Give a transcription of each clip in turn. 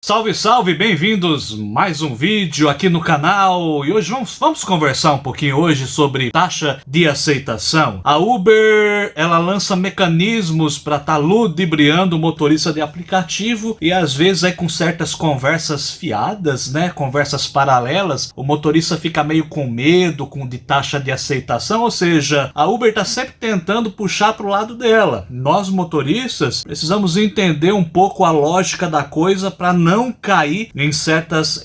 Salve, salve, bem-vindos mais um vídeo aqui no canal. E hoje vamos conversar um pouquinho hoje sobre taxa de aceitação. A Uber, ela lança mecanismos para estar ludibriando o motorista de aplicativo e às vezes aí com certas conversas fiadas, né, conversas paralelas, o motorista fica meio com medo de taxa de aceitação, ou seja, a Uber está sempre tentando puxar para o lado dela. Nós motoristas precisamos entender um pouco a lógica da coisa para não cair em certas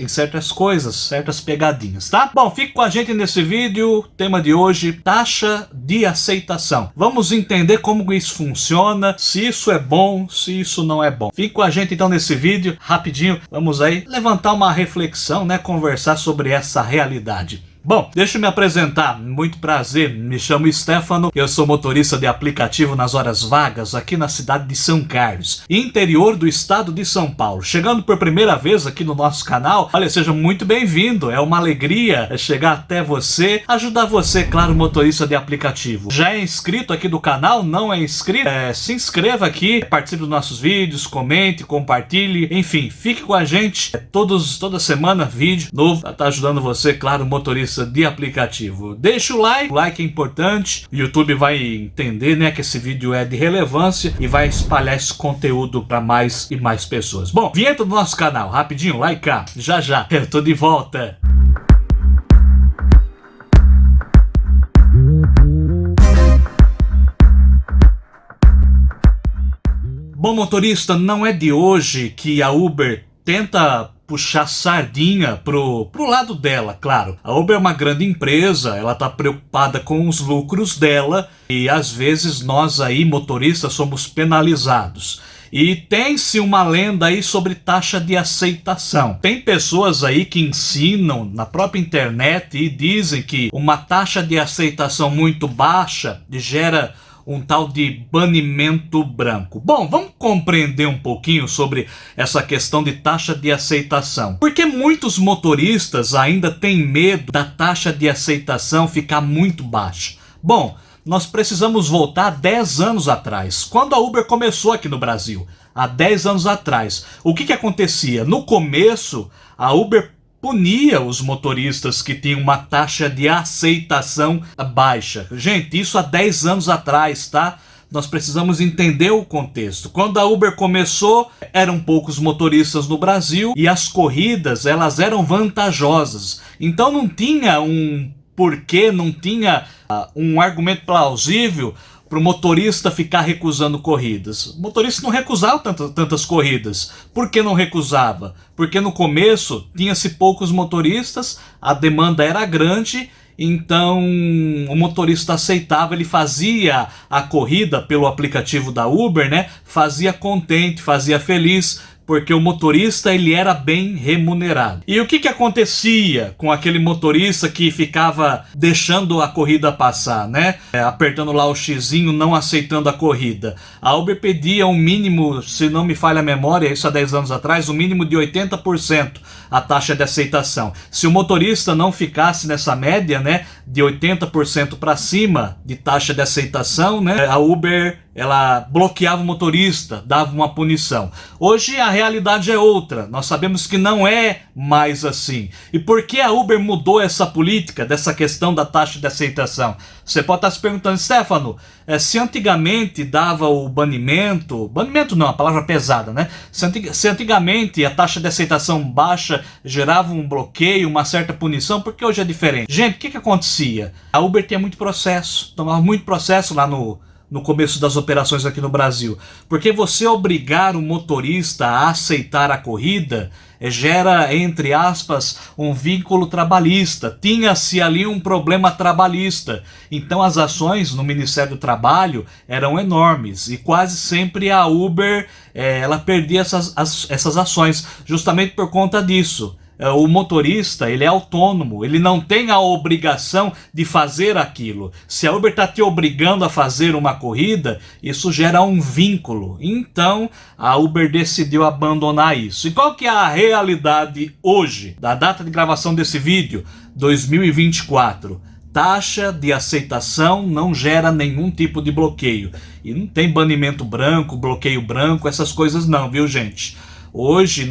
coisas, certas pegadinhas, tá? Bom, fique com a gente nesse vídeo. Tema de hoje, taxa de aceitação. Vamos entender como isso funciona, se isso é bom, se isso não é bom. Fique com a gente então nesse vídeo, rapidinho. Vamos aí levantar uma reflexão, né? Conversar sobre essa realidade. Bom, deixa eu me apresentar, muito prazer, me chamo Stefano, eu sou motorista de aplicativo nas horas vagas aqui na cidade de São Carlos, interior do estado de São Paulo. Chegando por primeira vez aqui no nosso canal, olha, seja muito bem-vindo, é uma alegria chegar até você, ajudar você, claro, motorista de aplicativo. Já é inscrito aqui do canal, não é inscrito? Se inscreva aqui, participe dos nossos vídeos, comente, compartilhe, enfim, fique com a gente, toda semana vídeo novo, pra estar ajudando você, claro, motorista de aplicativo. Deixa o like é importante, o YouTube vai entender, né, que esse vídeo é de relevância e vai espalhar esse conteúdo para mais e mais pessoas. Bom, vinheta do nosso canal, rapidinho, like, já, eu tô de volta. Bom, motorista, não é de hoje que a Uber tenta puxar sardinha pro lado dela, claro. A Uber é uma grande empresa, ela tá preocupada com os lucros dela e às vezes nós aí, motoristas, somos penalizados. E tem-se uma lenda aí sobre taxa de aceitação. Tem pessoas aí que ensinam na própria internet e dizem que uma taxa de aceitação muito baixa gera um tal de banimento branco. Bom, vamos compreender um pouquinho sobre essa questão de taxa de aceitação. Porque muitos motoristas ainda têm medo da taxa de aceitação ficar muito baixa. Bom, nós precisamos voltar 10 anos atrás, quando a Uber começou aqui no Brasil. Há 10 anos atrás. O que acontecia? No começo, a Uber punia os motoristas que tinham uma taxa de aceitação baixa. Gente, isso há 10 anos atrás, tá? Nós precisamos entender o contexto. Quando a Uber começou, eram poucos motoristas no Brasil e as corridas, elas eram vantajosas. Então não tinha um porquê, não tinha um argumento plausível para o motorista ficar recusando corridas. O motorista não recusava tantas corridas. Por que não recusava? Porque no começo tinha-se poucos motoristas, a demanda era grande, então o motorista aceitava, ele fazia a corrida pelo aplicativo da Uber, né? Fazia contente, fazia feliz, porque o motorista ele era bem remunerado. E o que acontecia com aquele motorista que ficava deixando a corrida passar, né? Apertando lá o xizinho, não aceitando a corrida. A Uber pedia um mínimo, se não me falha a memória, isso há 10 anos atrás, um mínimo de 80% a taxa de aceitação. Se o motorista não ficasse nessa média, né, de 80% para cima de taxa de aceitação, né, a Uber ela bloqueava o motorista, dava uma punição. Hoje a realidade é outra, nós sabemos que não é mais assim. E por que a Uber mudou essa política, dessa questão da taxa de aceitação? Você pode estar se perguntando, Stefano, se antigamente dava o banimento não, a palavra pesada, né? Se antigamente a taxa de aceitação baixa gerava um bloqueio, uma certa punição, por que hoje é diferente? Gente, o que acontecia? A Uber tinha muito processo, tomava muito processo lá no começo das operações aqui no Brasil. Porque você obrigar o motorista a aceitar a corrida gera, entre aspas, um vínculo trabalhista. Tinha-se ali um problema trabalhista. Então as ações no Ministério do Trabalho eram enormes. E quase sempre a Uber ela perdia essas ações, justamente por conta disso. O motorista, ele é autônomo, ele não tem a obrigação de fazer aquilo. Se a Uber está te obrigando a fazer uma corrida, isso gera um vínculo. Então, a Uber decidiu abandonar isso. E qual que é a realidade hoje, da data de gravação desse vídeo, 2024? Taxa de aceitação não gera nenhum tipo de bloqueio. E não tem banimento branco, bloqueio branco, essas coisas não, viu, gente? Hoje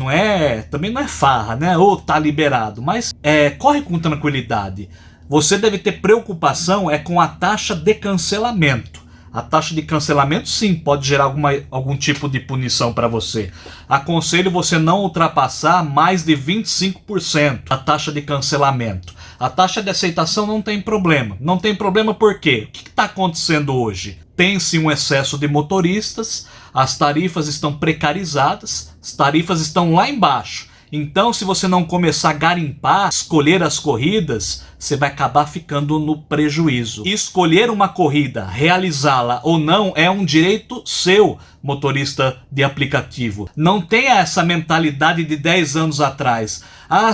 também não é farra, né? Ou tá liberado, mas corre com tranquilidade. Você deve ter preocupação com a taxa de cancelamento. A taxa de cancelamento, sim, pode gerar algum tipo de punição para você. Aconselho você não ultrapassar mais de 25% a taxa de cancelamento. A taxa de aceitação não tem problema. Não tem problema por quê? O que está acontecendo hoje? Tem-se um excesso de motoristas, as tarifas estão precarizadas, as tarifas estão lá embaixo. Então, se você não começar a garimpar, escolher as corridas, você vai acabar ficando no prejuízo. Escolher uma corrida, realizá-la ou não, é um direito seu, motorista de aplicativo. Não tenha essa mentalidade de 10 anos atrás.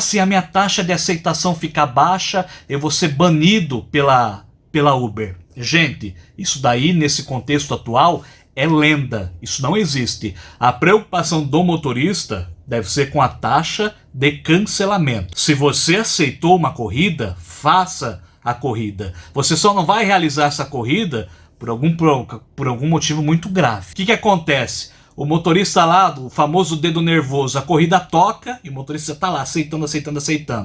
Se a minha taxa de aceitação ficar baixa, eu vou ser banido pela Uber. Gente, isso daí, nesse contexto atual, é lenda. Isso não existe. A preocupação do motorista deve ser com a taxa de cancelamento. Se você aceitou uma corrida, faça a corrida. Você só não vai realizar essa corrida por algum motivo muito grave. O que acontece? O motorista lá, o famoso dedo nervoso, a corrida toca e o motorista está lá aceitando.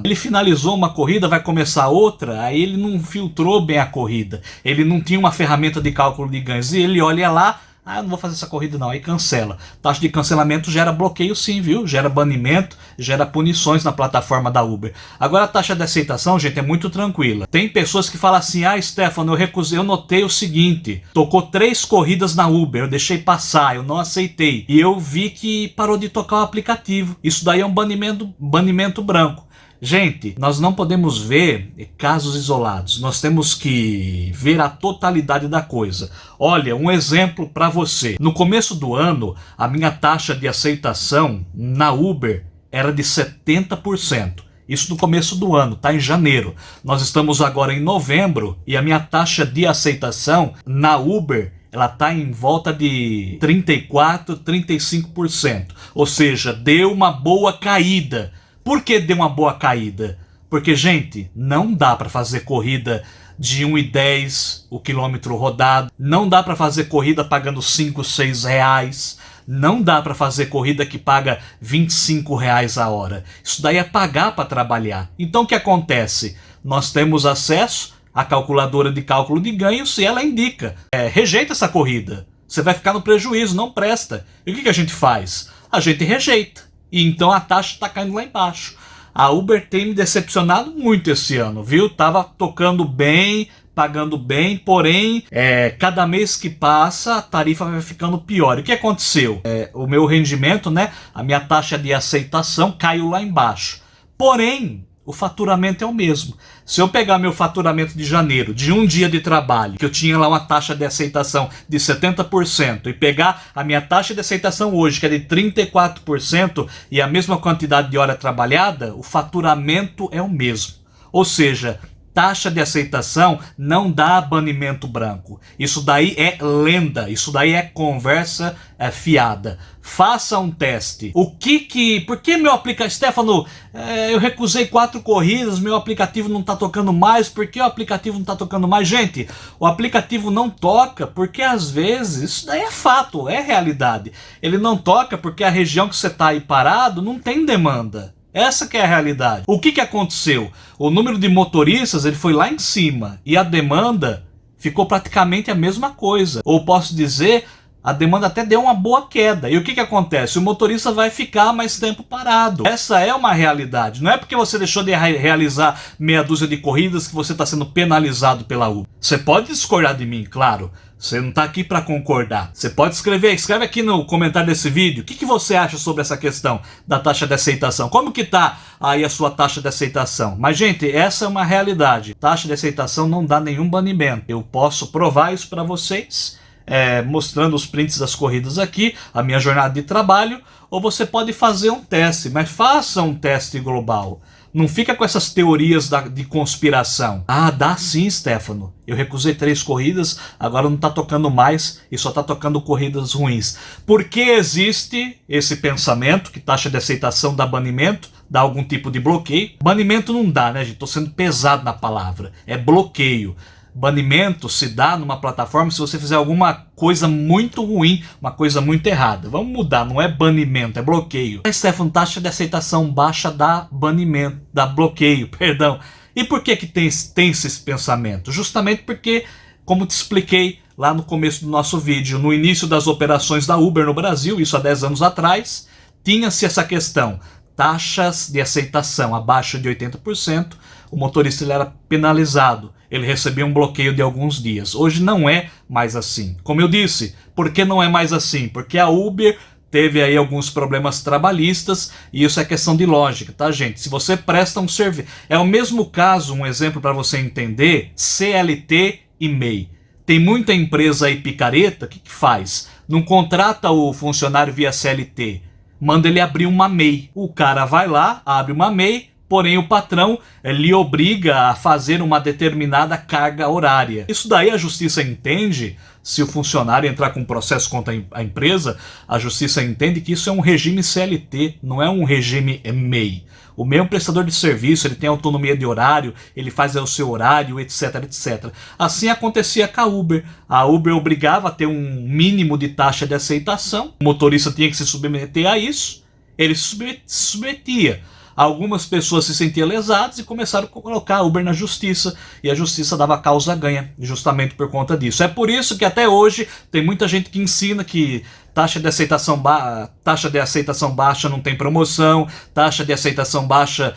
Ele finalizou uma corrida, vai começar outra, aí ele não filtrou bem a corrida. Ele não tinha uma ferramenta de cálculo de ganhos e ele olha lá, eu não vou fazer essa corrida não, aí cancela. Taxa de cancelamento gera bloqueio sim, viu? Gera banimento, gera punições na plataforma da Uber. Agora a taxa de aceitação, gente, é muito tranquila. Tem pessoas que falam assim, Stefano, eu recusei, eu notei o seguinte, tocou 3 corridas na Uber, eu deixei passar, eu não aceitei. E eu vi que parou de tocar o aplicativo. Isso daí é um banimento branco. Gente, nós não podemos ver casos isolados, nós temos que ver a totalidade da coisa. Olha, um exemplo para você. No começo do ano, a minha taxa de aceitação na Uber era de 70%. Isso no começo do ano, tá? Em janeiro. Nós estamos agora em novembro e a minha taxa de aceitação na Uber ela está em volta de 34%, 35%. Ou seja, deu uma boa caída. Por que deu uma boa caída? Porque, gente, não dá para fazer corrida de 1,10 o quilômetro rodado. Não dá para fazer corrida pagando 5, 6 reais. Não dá para fazer corrida que paga 25 reais a hora. Isso daí é pagar para trabalhar. Então o que acontece? Nós temos acesso à calculadora de cálculo de ganhos e ela indica, rejeita essa corrida. Você vai ficar no prejuízo, não presta. E o que a gente faz? A gente rejeita. E então a taxa está caindo lá embaixo. A Uber tem me decepcionado muito esse ano, viu? Tava tocando bem, pagando bem, porém, cada mês que passa a tarifa vai ficando pior. E o que aconteceu? O meu rendimento, né? A minha taxa de aceitação caiu lá embaixo. Porém, o faturamento é o mesmo. Se eu pegar meu faturamento de janeiro, de um dia de trabalho, que eu tinha lá uma taxa de aceitação de 70%, e pegar a minha taxa de aceitação hoje, que é de 34%, e a mesma quantidade de hora trabalhada, o faturamento é o mesmo. Ou seja, taxa de aceitação não dá banimento branco. Isso daí é lenda, isso daí é conversa fiada. Faça um teste. Por que meu aplicativo... Stefano, eu recusei 4 corridas, meu aplicativo não está tocando mais. Por que o aplicativo não está tocando mais? Gente, o aplicativo não toca porque às vezes, isso daí é fato, é realidade. Ele não toca porque a região que você está aí parado não tem demanda. Essa que é a realidade. O que aconteceu? O número de motoristas ele foi lá em cima e a demanda ficou praticamente a mesma coisa. Ou posso dizer, a demanda até deu uma boa queda. E o que acontece? O motorista vai ficar mais tempo parado. Essa é uma realidade. Não é porque você deixou de realizar meia dúzia de corridas que você está sendo penalizado pela Uber. Você pode discordar de mim, claro. Você não está aqui para concordar. Você pode escreve aqui no comentário desse vídeo. O que você acha sobre essa questão da taxa de aceitação? Como que está aí a sua taxa de aceitação? Mas, gente, essa é uma realidade. Taxa de aceitação não dá nenhum banimento. Eu posso provar isso para vocês, mostrando os prints das corridas aqui, a minha jornada de trabalho, ou você pode fazer um teste, mas faça um teste global. Não fica com essas teorias de conspiração. Dá sim, Stefano. Eu recusei 3 corridas, agora não está tocando mais e só está tocando corridas ruins. Por que existe esse pensamento que taxa de aceitação dá banimento, dá algum tipo de bloqueio? Banimento não dá, né, gente? Estou sendo pesado na palavra. É bloqueio. Banimento se dá numa plataforma se você fizer alguma coisa muito ruim, uma coisa muito errada. Vamos mudar, não é banimento, é bloqueio. Stefano, taxa de aceitação baixa dá banimento, dá bloqueio, perdão. E por que tem esse pensamento? Justamente porque, como te expliquei lá no começo do nosso vídeo, no início das operações da Uber no Brasil, isso há 10 anos atrás, tinha-se essa questão. Taxas de aceitação abaixo de 80%, o motorista ele era penalizado, ele recebia um bloqueio de alguns dias. Hoje não é mais assim. Como eu disse, por que não é mais assim? Porque a Uber teve aí alguns problemas trabalhistas e isso é questão de lógica, tá, gente? Se você presta um serviço... É o mesmo caso, um exemplo para você entender, CLT e MEI. Tem muita empresa aí picareta, o que faz? Não contrata o funcionário via CLT, manda ele abrir uma MEI. O cara vai lá, abre uma MEI, porém o patrão lhe obriga a fazer uma determinada carga horária. Isso daí a justiça entende, se o funcionário entrar com processo contra a empresa, a justiça entende que isso é um regime CLT, não é um regime MEI. O MEI é um prestador de serviço, ele tem autonomia de horário, ele faz o seu horário, etc, etc. Assim acontecia com a Uber. A Uber obrigava a ter um mínimo de taxa de aceitação, o motorista tinha que se submeter a isso, ele se submetia. Algumas pessoas se sentiam lesadas e começaram a colocar a Uber na justiça, e a justiça dava causa ganha, justamente por conta disso. É por isso que até hoje tem muita gente que ensina que taxa de aceitação baixa não tem promoção, taxa de aceitação baixa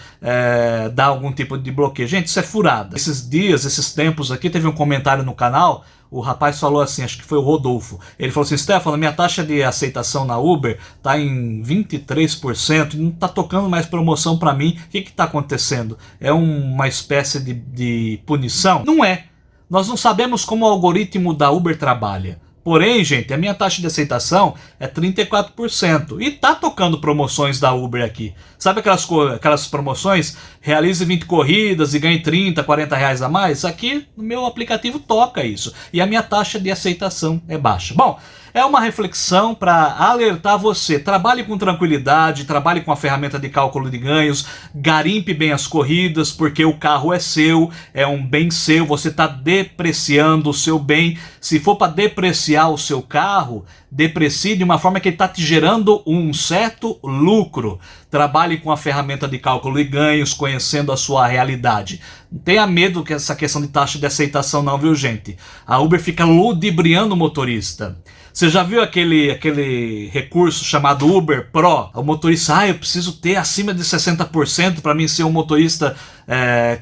dá algum tipo de bloqueio. Gente, isso é furada. Esses tempos aqui, teve um comentário no canal, o rapaz falou assim, acho que foi o Rodolfo, ele falou assim: Stefano, minha taxa de aceitação na Uber tá em 23% e não tá tocando mais promoção para mim, o que tá acontecendo? É uma espécie de punição? Não é. Nós não sabemos como o algoritmo da Uber trabalha. Porém, gente, a minha taxa de aceitação é 34% e tá tocando promoções da Uber aqui. Sabe aquelas promoções? Realize 20 corridas e ganhe 30, 40 reais a mais? Aqui no meu aplicativo toca isso. E a minha taxa de aceitação é baixa. Bom, é uma reflexão para alertar você. Trabalhe com tranquilidade, trabalhe com a ferramenta de cálculo de ganhos, garimpe bem as corridas, porque o carro é seu, é um bem seu, você está depreciando o seu bem. Se for para depreciar o seu carro, deprecie de uma forma que ele está te gerando um certo lucro. Trabalhe com a ferramenta de cálculo de ganhos, conhecendo a sua realidade. Não tenha medo que essa questão de taxa de aceitação não, viu, gente? A Uber fica ludibriando o motorista. Você já viu aquele recurso chamado Uber Pro? O motorista, eu preciso ter acima de 60% para mim ser um motorista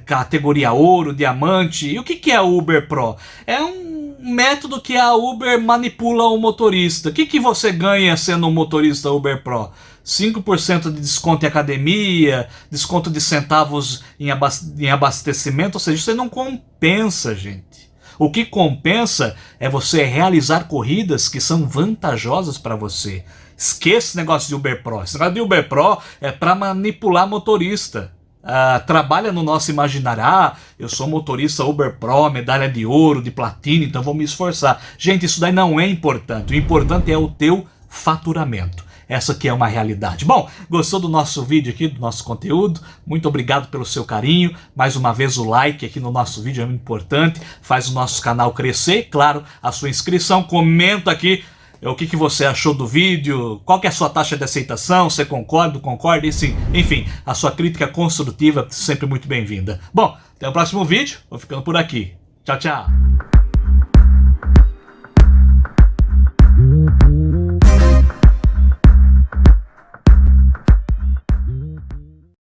categoria ouro, diamante. E o que é o Uber Pro? É um método que a Uber manipula o motorista. O que você ganha sendo um motorista Uber Pro? 5% de desconto em academia, desconto de centavos em abastecimento, ou seja, você não compensa, gente. O que compensa é você realizar corridas que são vantajosas para você. Esqueça esse negócio de Uber Pro. Esse negócio de Uber Pro é para manipular motorista. Trabalha no nosso imaginário. Eu sou motorista Uber Pro, medalha de ouro, de platina, então vou me esforçar. Gente, isso daí não é importante. O importante é o teu faturamento. Essa aqui é uma realidade. Bom, gostou do nosso vídeo aqui, do nosso conteúdo? Muito obrigado pelo seu carinho. Mais uma vez o like aqui no nosso vídeo é muito importante. Faz o nosso canal crescer. Claro, a sua inscrição. Comenta aqui o que você achou do vídeo. Qual que é a sua taxa de aceitação? Você concorda? Concorda? Enfim, a sua crítica construtiva é sempre muito bem-vinda. Bom, até o próximo vídeo. Vou ficando por aqui. Tchau, tchau.